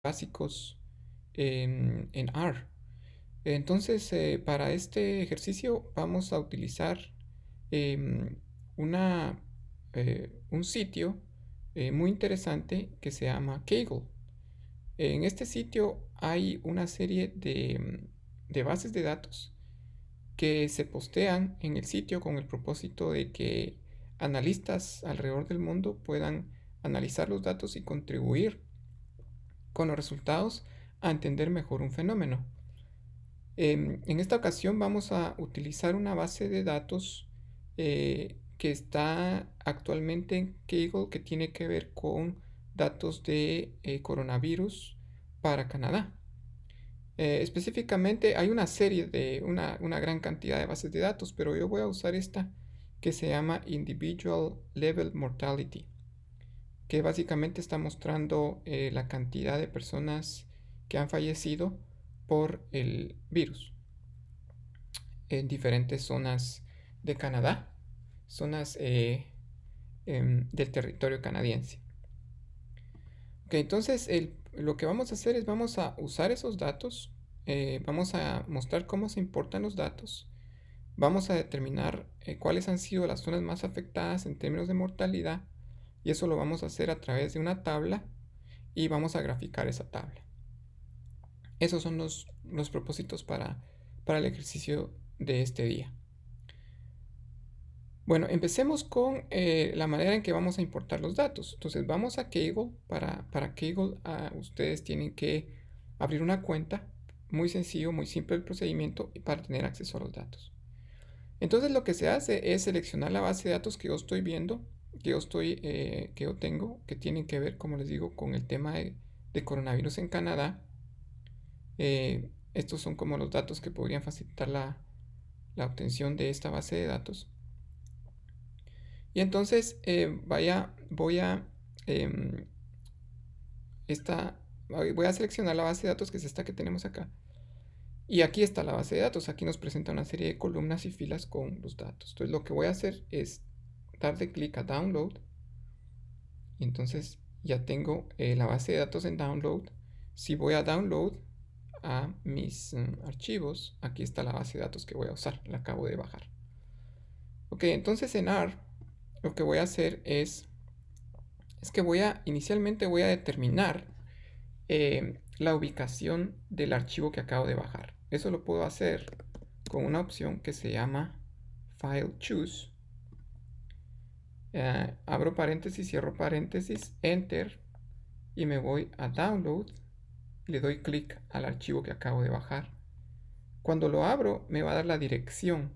básicos en R. Entonces, para este ejercicio vamos a utilizar em, un sitio muy interesante que se llama Kaggle. En este sitio hay una serie de bases de datos que se postean en el sitio con el propósito de que analistas alrededor del mundo puedan analizar los datos y contribuir con los resultados a entender mejor un fenómeno. En esta ocasión vamos a utilizar una base de datos que está actualmente en Kaggle, que tiene que ver con datos de coronavirus para Canadá. Específicamente hay una serie de una gran cantidad de bases de datos, pero yo voy a usar esta que se llama Individual Level Mortality, que básicamente está mostrando la cantidad de personas que han fallecido por el virus en diferentes zonas de Canadá, zonas del territorio canadiense. Ok, entonces lo que vamos a hacer es vamos a usar esos datos, vamos a mostrar cómo se importan los datos, vamos a determinar cuáles han sido las zonas más afectadas en términos de mortalidad, y eso lo vamos a hacer a través de una tabla y vamos a graficar esa tabla. Esos son los propósitos para el ejercicio de este día. Bueno, empecemos con la manera en que vamos a importar los datos. Entonces vamos a Kaggle. Para Kaggle ustedes tienen que abrir una cuenta. Muy sencillo, muy simple el procedimiento para tener acceso a los datos. Entonces lo que se hace es seleccionar la base de datos que yo estoy viendo, que yo tengo, que tienen que ver, como les digo, con el tema de coronavirus en Canadá. Estos son como los datos que podrían facilitar la obtención de esta base de datos. Y entonces voy a seleccionar la base de datos, que es esta que tenemos acá. Y aquí está la base de datos. Aquí nos presenta una serie de columnas y filas con los datos. Entonces lo que voy a hacer es darle clic a Download. Y entonces ya tengo la base de datos en Download. Si voy a Download a mis archivos, aquí está la base de datos que voy a usar. La acabo de bajar. Ok, entonces en R lo que voy a hacer es que inicialmente voy a determinar la ubicación del archivo que acabo de bajar. Eso lo puedo hacer con una opción que se llama File Choose. Abro paréntesis, cierro paréntesis, Enter, y me voy a Download. Le doy clic al archivo que acabo de bajar. Cuando lo abro, me va a dar la dirección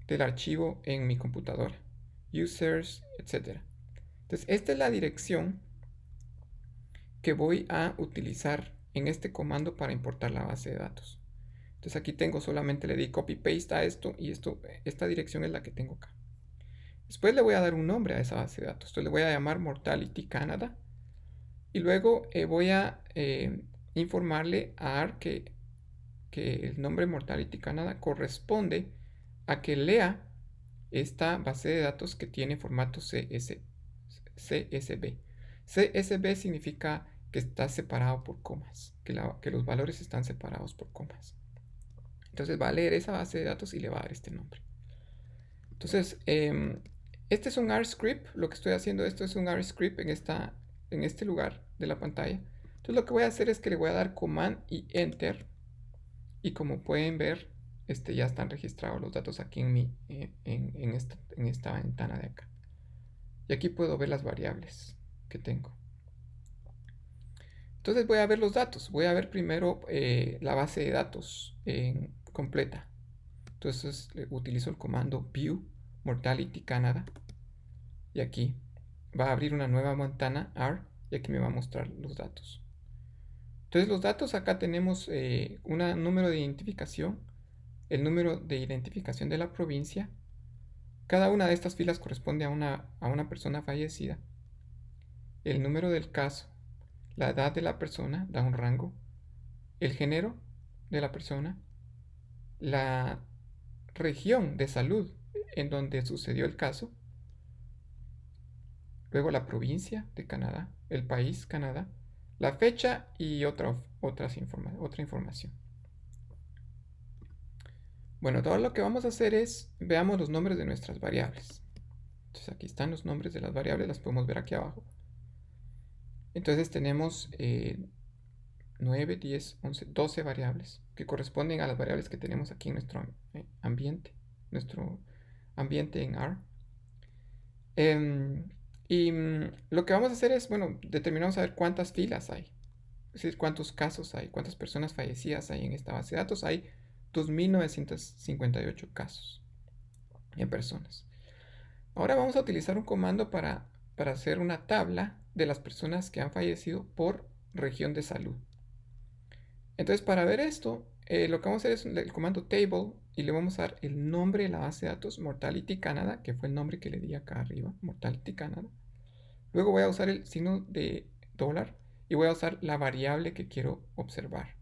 del archivo en mi computadora, users, etc. Entonces, esta es la dirección que voy a utilizar en este comando para importar la base de datos. Entonces aquí tengo, solamente le di copy paste a esto, y esta dirección es la que tengo acá. Después le voy a dar un nombre a esa base de datos. Entonces le voy a llamar Mortality Canada, y luego voy a informarle a AR que el nombre Mortality Canada corresponde a que lea esta base de datos que tiene formato CSV. CSV significa que está separado por comas, que los valores están separados por comas. Entonces va a leer esa base de datos y le va a dar este nombre. Entonces, este es un R script. Lo que estoy haciendo, esto es un R script en este lugar de la pantalla. Entonces lo que voy a hacer es que le voy a dar Command y Enter. Y como pueden ver, ya están registrados los datos aquí en esta ventana de acá. Y aquí puedo ver las variables que tengo. Entonces voy a ver los datos. Voy a ver primero la base de datos completa. Entonces utilizo el comando View Mortality Canada. Y aquí va a abrir una nueva ventana R. Y aquí me va a mostrar los datos. Entonces los datos, acá tenemos un número de identificación, el número de identificación de la provincia. Cada una de estas filas corresponde a una persona fallecida. El número del caso, la edad de la persona, da un rango, el género de la persona, la región de salud en donde sucedió el caso, luego la provincia de Canadá, el país Canadá, la fecha y otra información. Bueno, todo lo que vamos a hacer es, veamos los nombres de nuestras variables. Entonces aquí están los nombres de las variables, las podemos ver aquí abajo. Entonces tenemos 9, 10, 11, 12 variables que corresponden a las variables que tenemos aquí en nuestro ambiente en R. Lo que vamos a hacer es, bueno, determinamos a ver cuántas filas hay, es decir, cuántos casos hay, cuántas personas fallecidas hay en esta base de datos. Hay 2.958 casos en personas. Ahora vamos a utilizar un comando para hacer una tabla de las personas que han fallecido por región de salud. Entonces, para ver esto, lo que vamos a hacer es el comando table y le vamos a dar el nombre de la base de datos, Mortality Canada, que fue el nombre que le di acá arriba, Mortality Canada. Luego voy a usar el signo de dólar y voy a usar la variable que quiero observar,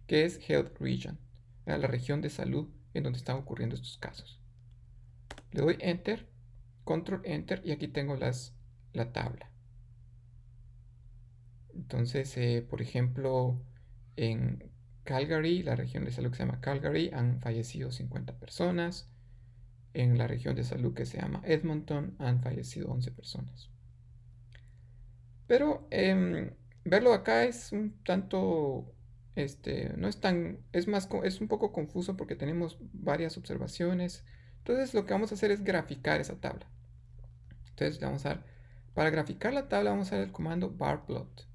que es Health Region, la región de salud en donde están ocurriendo estos casos. Le doy Enter, Control Enter y aquí tengo la tabla. Entonces, por ejemplo, en Calgary, la región de salud que se llama Calgary, han fallecido 50 personas. En la región de salud que se llama Edmonton han fallecido 11 personas. Pero verlo acá es un tanto, no es tan, es un poco confuso porque tenemos varias observaciones. Entonces lo que vamos a hacer es graficar esa tabla. Entonces le vamos a dar, para graficar la tabla vamos a dar el comando barplot.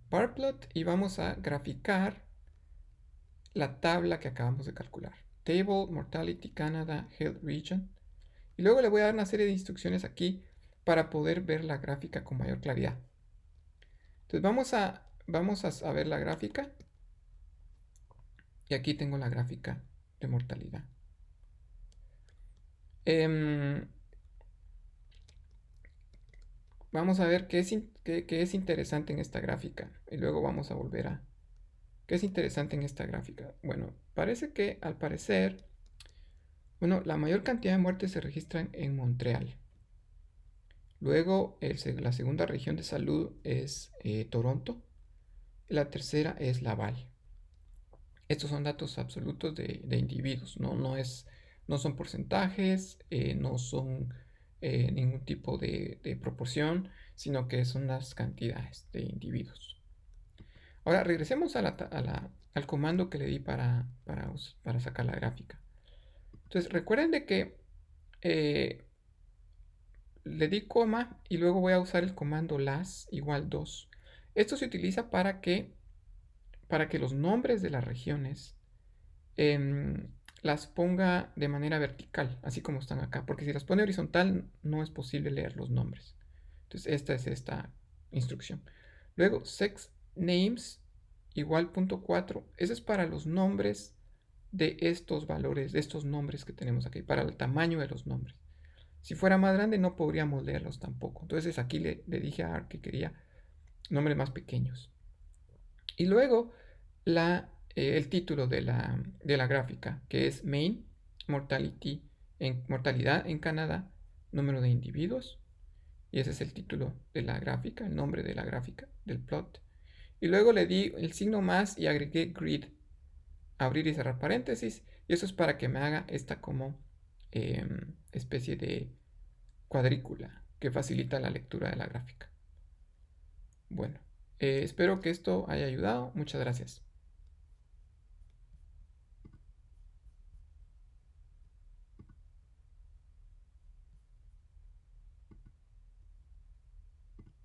Barplot y vamos a graficar la tabla que acabamos de calcular. Table, Mortality, Canada, Health Region. Y luego le voy a dar una serie de instrucciones aquí para poder ver la gráfica con mayor claridad. Entonces vamos a ver la gráfica. Y aquí tengo la gráfica de mortalidad. Vamos a ver qué es interesante en esta gráfica. Y luego vamos a volver a... ¿Qué es interesante en esta gráfica? Bueno, parece que al parecer, bueno, la mayor cantidad de muertes se registran en Montreal. Luego, la segunda región de salud es Toronto. La tercera es Laval. Estos son datos absolutos de individuos, no son porcentajes, no son ningún tipo de proporción, sino que son las cantidades de individuos. Ahora regresemos al comando que le di para sacar la gráfica. Entonces recuerden de que le di coma y luego voy a usar el comando las igual 2. Esto se utiliza para que los nombres de las regiones las ponga de manera vertical, así como están acá, porque si las pone horizontal no es posible leer los nombres. Entonces esta es esta instrucción. Luego sex names igual .4. Eso es para los nombres de estos valores, de estos nombres que tenemos aquí, para el tamaño de los nombres. Si fuera más grande no podríamos leerlos tampoco. Entonces aquí le dije a ARC que quería nombres más pequeños. Y luego el título de la gráfica, que es Main, mortalidad en Canadá, número de individuos. Y ese es el título de la gráfica, el nombre de la gráfica, del plot. Y luego le di el signo más y agregué grid, abrir y cerrar paréntesis. Y eso es para que me haga esta como especie de cuadrícula que facilita la lectura de la gráfica. Bueno, espero que esto haya ayudado. Muchas gracias.